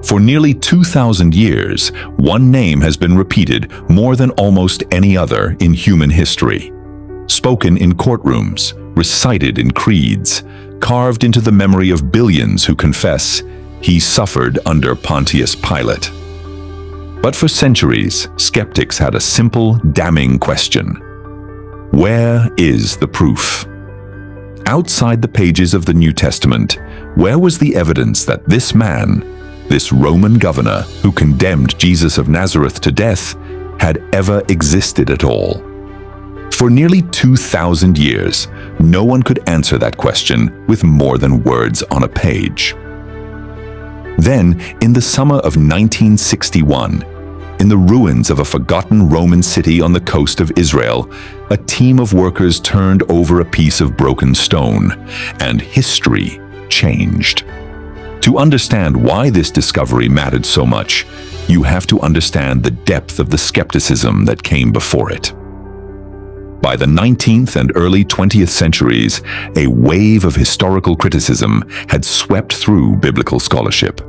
For nearly 2,000 years, one name has been repeated more than almost any other in human history. Spoken in courtrooms, recited in creeds, carved into the memory of billions who confess, he suffered under Pontius Pilate. But for centuries, skeptics had a simple, damning question. Where is the proof? Outside the pages of the New Testament, where was the evidence that this man, this Roman governor who condemned Jesus of Nazareth to death, had ever existed at all? For nearly 2,000 years, no one could answer that question with more than words on a page. Then, in the summer of 1961, in the ruins of a forgotten Roman city on the coast of Israel, a team of workers turned over a piece of broken stone, and history changed. To understand why this discovery mattered so much, you have to understand the depth of the skepticism that came before it. By the 19th and early 20th centuries, a wave of historical criticism had swept through biblical scholarship.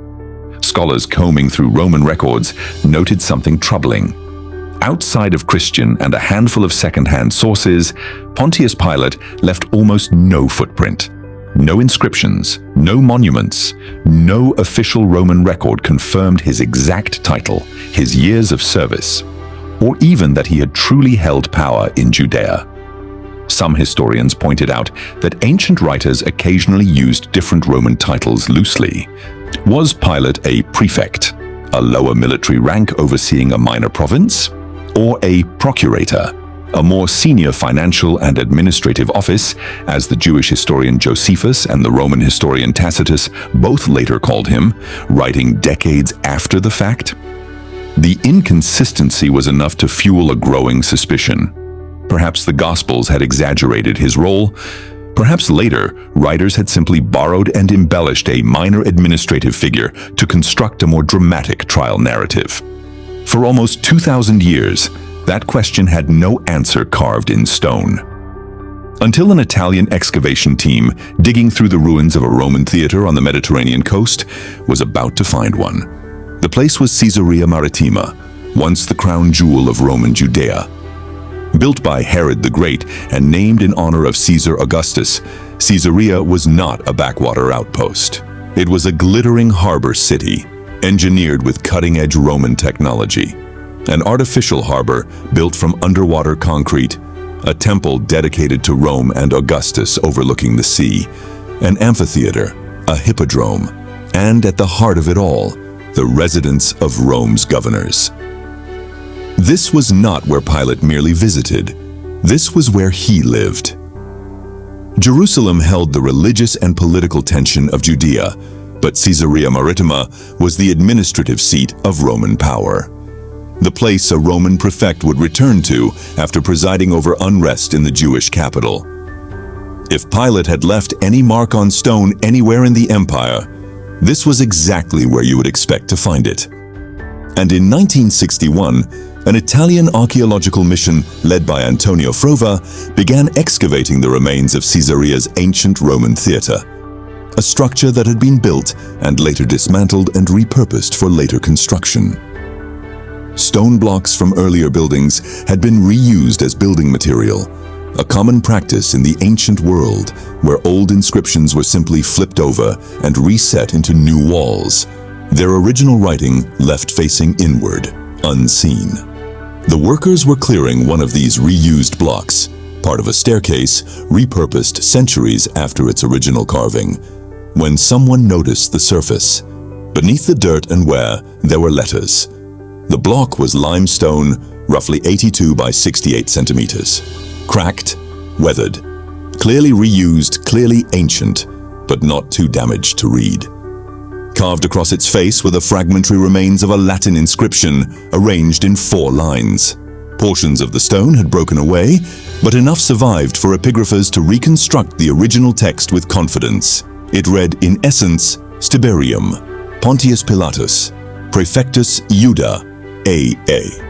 Scholars combing through Roman records noted something troubling. Outside of Christian and a handful of second-hand sources, Pontius Pilate left almost no footprint. No inscriptions, no monuments, no official Roman record confirmed his exact title, his years of service, or even that he had truly held power in Judea. Some historians pointed out that ancient writers occasionally used different Roman titles loosely. Was Pilate a prefect, a lower military rank overseeing a minor province, or a procurator, a more senior financial and administrative office, as the Jewish historian Josephus and the Roman historian Tacitus both later called him, writing decades after the fact? The inconsistency was enough to fuel a growing suspicion. Perhaps the Gospels had exaggerated his role. Perhaps later, writers had simply borrowed and embellished a minor administrative figure to construct a more dramatic trial narrative. For almost 2,000 years, that question had no answer carved in stone. Until an Italian excavation team digging through the ruins of a Roman theater on the Mediterranean coast was about to find one. The place was Caesarea Maritima, once the crown jewel of Roman Judea. Built by Herod the Great and named in honor of Caesar Augustus, Caesarea was not a backwater outpost. It was a glittering harbor city, engineered with cutting-edge Roman technology. An artificial harbor built from underwater concrete, a temple dedicated to Rome and Augustus overlooking the sea, an amphitheater, a hippodrome, and at the heart of it all, the residence of Rome's governors. This was not where Pilate merely visited. This was where he lived. Jerusalem held the religious and political tension of Judea, but Caesarea Maritima was the administrative seat of Roman power. The place a Roman prefect would return to after presiding over unrest in the Jewish capital. If Pilate had left any mark on stone anywhere in the empire, this was exactly where you would expect to find it. And in 1961, an Italian archaeological mission led by Antonio Frova began excavating the remains of Caesarea's ancient Roman theater, a structure that had been built and later dismantled and repurposed for later construction. Stone blocks from earlier buildings had been reused as building material, a common practice in the ancient world where old inscriptions were simply flipped over and reset into new walls, their original writing left facing inward, unseen. The workers were clearing one of these reused blocks, part of a staircase repurposed centuries after its original carving, when someone noticed the surface. Beneath the dirt and wear, there were letters. The block was limestone, roughly 82 by 68 centimeters. Cracked, weathered, clearly reused, clearly ancient, but not too damaged to read. Carved across its face were the fragmentary remains of a Latin inscription arranged in 4 lines. Portions of the stone had broken away, but enough survived for epigraphers to reconstruct the original text with confidence. It read, in essence, Stiberium, Pontius Pilatus, Praefectus Iuda, A.A.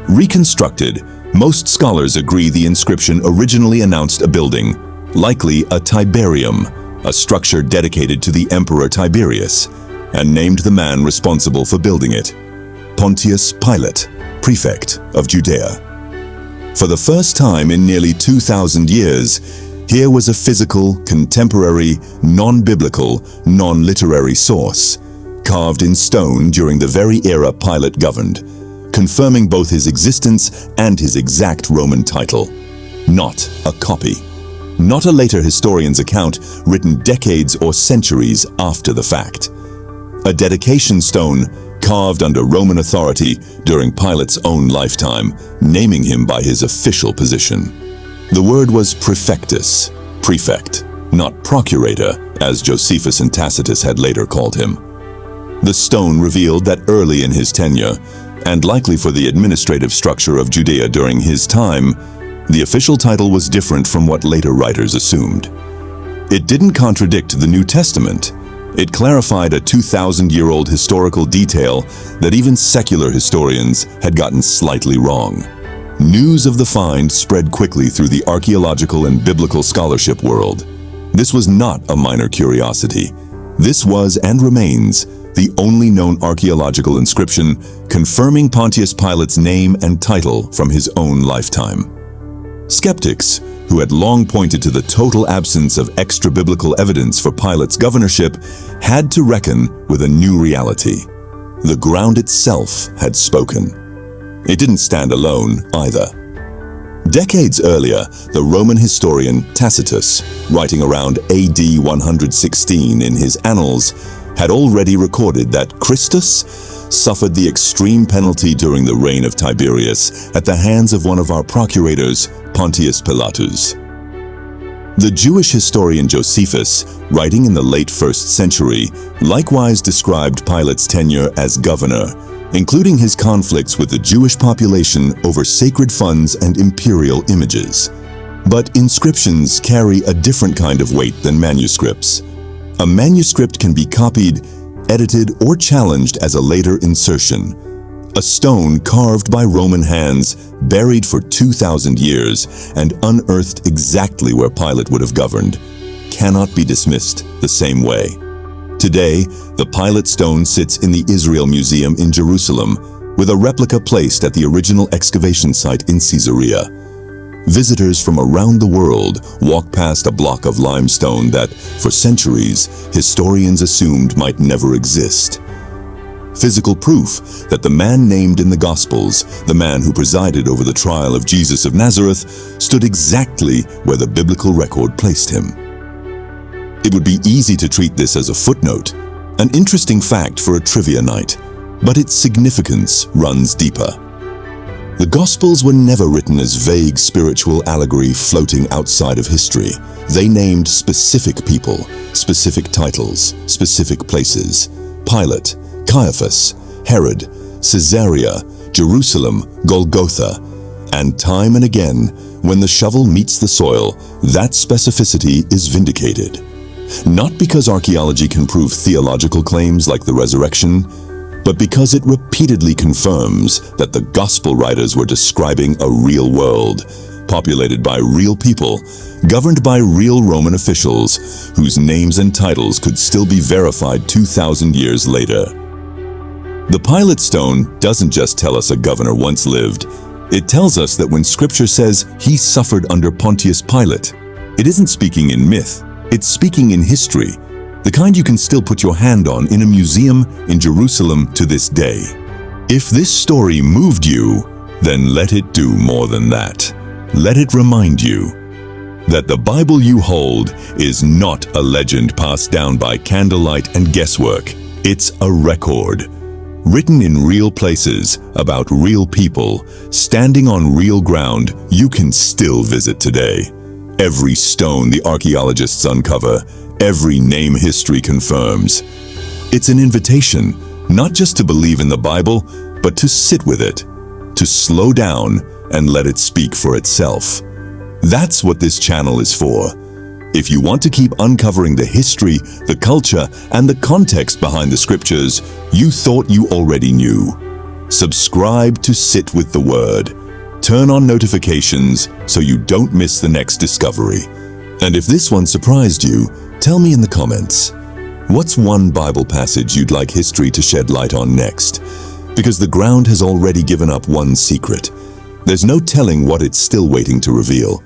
Reconstructed, most scholars agree the inscription originally announced a building, likely a Tiberium, a structure dedicated to the Emperor Tiberius, and named the man responsible for building it, Pontius Pilate, prefect of Judea. For the first time in nearly 2,000 years, here was a physical, contemporary, non-biblical, non-literary source, carved in stone during the very era Pilate governed, confirming both his existence and his exact Roman title. Not a copy. Not a later historian's account written decades or centuries after the fact. A dedication stone carved under Roman authority during Pilate's own lifetime, naming him by his official position. The word was prefectus, prefect, not procurator, as Josephus and Tacitus had later called him. The stone revealed that early in his tenure, and likely for the administrative structure of Judea during his time, the official title was different from what later writers assumed. It didn't contradict the New Testament. It clarified a 2,000-year-old historical detail that even secular historians had gotten slightly wrong. News of the find spread quickly through the archaeological and biblical scholarship world. This was not a minor curiosity. This was and remains the only known archaeological inscription confirming Pontius Pilate's name and title from his own lifetime. Skeptics, who had long pointed to the total absence of extra-biblical evidence for Pilate's governorship, had to reckon with a new reality. The ground itself had spoken. It didn't stand alone either. Decades earlier, the Roman historian Tacitus, writing around AD 116 in his Annals, had already recorded that Christus suffered the extreme penalty during the reign of Tiberius at the hands of one of our procurators, Pontius Pilate. The Jewish historian Josephus, writing in the late 1st century, likewise described Pilate's tenure as governor, including his conflicts with the Jewish population over sacred funds and imperial images. But inscriptions carry a different kind of weight than manuscripts. A manuscript can be copied, edited, or challenged as a later insertion. A stone carved by Roman hands, buried for 2,000 years, and unearthed exactly where Pilate would have governed, cannot be dismissed the same way. Today, the Pilate Stone sits in the Israel Museum in Jerusalem, with a replica placed at the original excavation site in Caesarea. Visitors from around the world walk past a block of limestone that, for centuries, historians assumed might never exist. Physical proof that the man named in the Gospels, the man who presided over the trial of Jesus of Nazareth, stood exactly where the biblical record placed him. It would be easy to treat this as a footnote, an interesting fact for a trivia night, but its significance runs deeper. The Gospels were never written as vague spiritual allegory floating outside of history. They named specific people, specific titles, specific places: Pilate, Caiaphas, Herod, Caesarea, Jerusalem, Golgotha. And time and again, when the shovel meets the soil, that specificity is vindicated. Not because archaeology can prove theological claims like the resurrection, but because it repeatedly confirms that the gospel writers were describing a real world, populated by real people, governed by real Roman officials, whose names and titles could still be verified 2,000 years later. The Pilate Stone doesn't just tell us a governor once lived. It tells us that when Scripture says he suffered under Pontius Pilate, it isn't speaking in myth, it's speaking in history, the kind you can still put your hand on in a museum in Jerusalem to this day. If this story moved you, then let it do more than that. Let it remind you that the Bible you hold is not a legend passed down by candlelight and guesswork. It's a record, written in real places, about real people, standing on real ground you can still visit today. Every stone the archaeologists uncover, every name history confirms. It's an invitation, not just to believe in the Bible, but to sit with it, to slow down and let it speak for itself. That's what this channel is for. If you want to keep uncovering the history, the culture, and the context behind the scriptures you thought you already knew, subscribe to Sit with the Word. Turn on notifications so you don't miss the next discovery. And if this one surprised you, tell me in the comments. What's one Bible passage you'd like history to shed light on next? Because the ground has already given up one secret. There's no telling what it's still waiting to reveal.